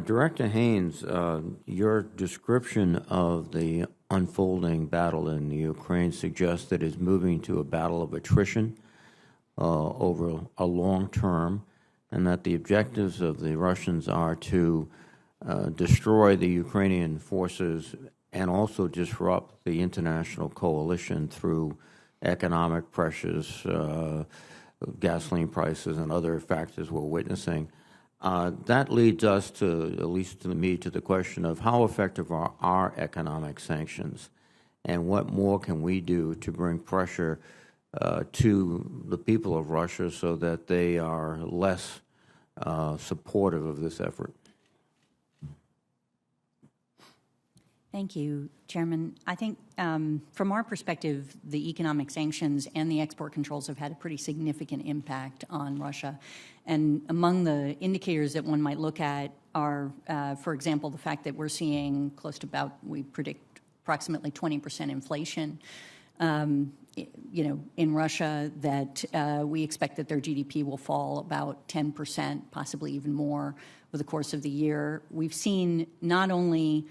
Director Haines, your description of the unfolding battle in the Ukraine suggests that it's moving to a battle of attrition over a long term, and that the objectives of the Russians are to destroy the Ukrainian forces and also disrupt the international coalition through economic pressures, gasoline prices, and other factors we're witnessing. That leads us to, at least to me, to the question of how effective are our economic sanctions, and what more can we do to bring pressure to the people of Russia so that they are less supportive of this effort. Thank you, Chairman. I think from our perspective, the economic sanctions and the export controls have had a pretty significant impact on Russia. And among the indicators that one might look at are, for example, the fact that we're seeing close to about, we predict approximately 20% inflation in Russia, that we expect that their GDP will fall about 10%, possibly even more, over the course of the year. We've seen not only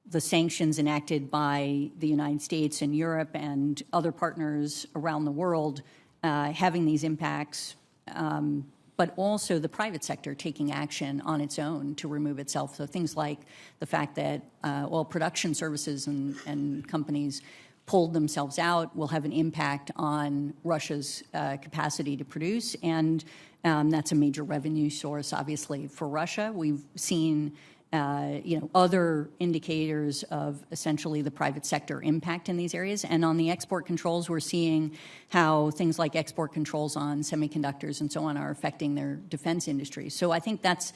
the sanctions enacted by the United States and Europe and other partners around the world having these impacts, but also the private sector taking action on its own to remove itself. So things like the fact that oil production services and companies pulled themselves out will have an impact on Russia's capacity to produce, and that's a major revenue source, obviously, for Russia. We've seen other indicators of essentially the private sector impact in these areas. And on the export controls, we're seeing how things like export controls on semiconductors and so on are affecting their defense industry. So I think that's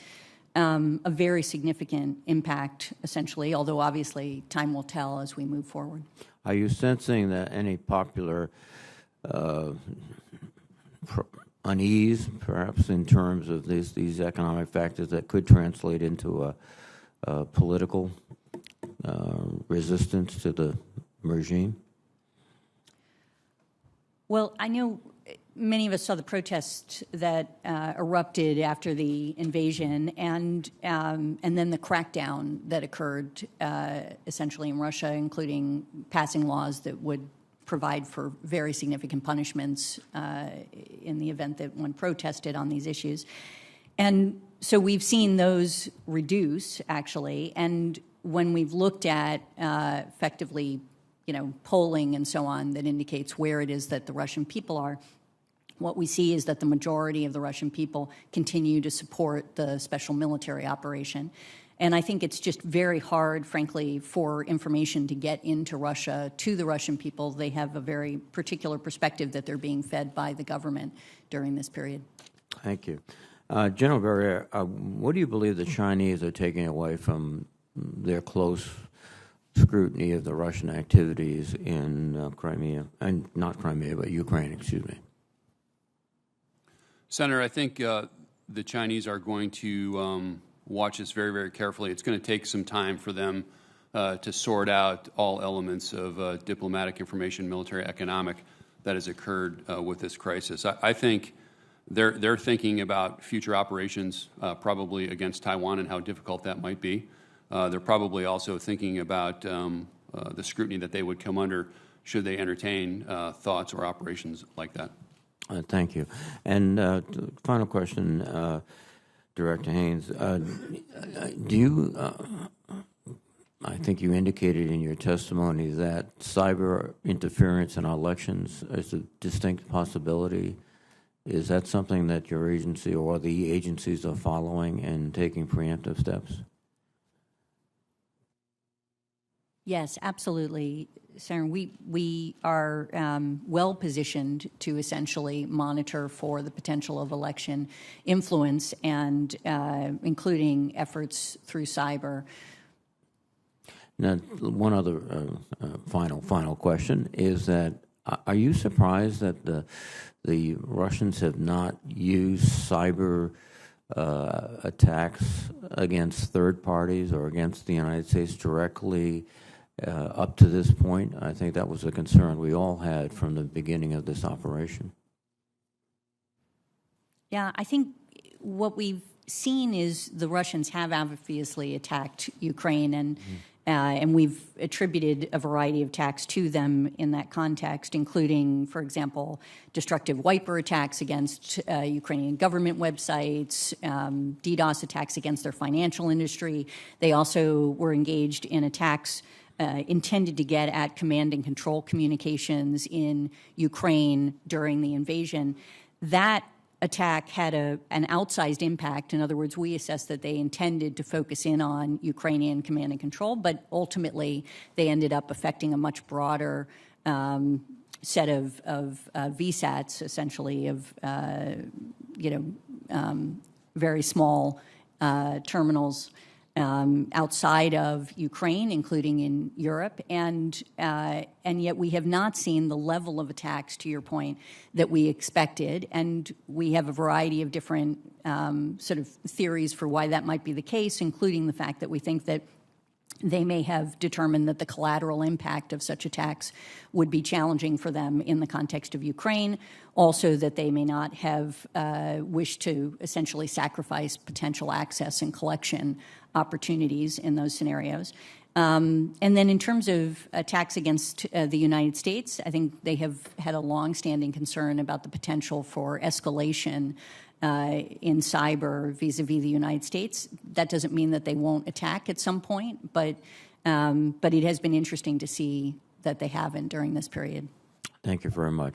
a very significant impact, essentially, although obviously time will tell as we move forward. Are you sensing that any popular unease, perhaps, in terms of these economic factors that could translate into a political resistance to the regime? Well, I know many of us saw the protests that erupted after the invasion, and then the crackdown that occurred essentially in Russia, including passing laws that would provide for very significant punishments in the event that one protested on these issues. And so we've seen those reduce, actually, and when we've looked at effectively, polling and so on that indicates where it is that the Russian people are, what we see is that the majority of the Russian people continue to support the special military operation. And I think it's just very hard, frankly, for information to get into Russia to the Russian people. They have a very particular perspective that they're being fed by the government during this period. Thank you. General Guerrier, what do you believe the Chinese are taking away from their close scrutiny of the Russian activities in Crimea, and not Crimea, but Ukraine, excuse me? Senator, I think the Chinese are going to watch this very, very carefully. It's going to take some time for them to sort out all elements of diplomatic, information, military, economic that has occurred with this crisis. I think they're thinking about future operations probably against Taiwan and how difficult that might be. They're probably also thinking about the scrutiny that they would come under should they entertain thoughts or operations like that. Thank you. And final question, Director Haines. Do you, I think you indicated in your testimony that cyber interference in our elections is a distinct possibility. Is that something that your agency or the agencies are following and taking preemptive steps? Yes, absolutely, Senator. We are well positioned to essentially monitor for the potential of election influence, and including efforts through cyber. Now, one other final question is that are you surprised that the Russians have not used cyber attacks against third parties or against the United States directly up to this point? I think that was a concern we all had from the beginning of this operation. Yeah, I think what we've seen is the Russians have obviously attacked Ukraine, and we've attributed a variety of attacks to them in that context, including, for example, destructive wiper attacks against Ukrainian government websites, DDoS attacks against their financial industry. They also were engaged in attacks intended to get at command and control communications in Ukraine during the invasion. That attack had an outsized impact. In other words, we assessed that they intended to focus in on Ukrainian command and control, but ultimately they ended up affecting a much broader set of VSATs, essentially, of very small terminals outside of Ukraine, including in Europe, and yet we have not seen the level of attacks, to your point, that we expected, and we have a variety of different sort of theories for why that might be the case, including the fact that we think that they may have determined that the collateral impact of such attacks would be challenging for them in the context of Ukraine. Also, that they may not have wished to essentially sacrifice potential access and collection opportunities in those scenarios. And then in terms of attacks against the United States, I think they have had a longstanding concern about the potential for escalation in cyber vis-a-vis the United States. That doesn't mean that they won't attack at some point, but it has been interesting to see that they haven't during this period. Thank you very much.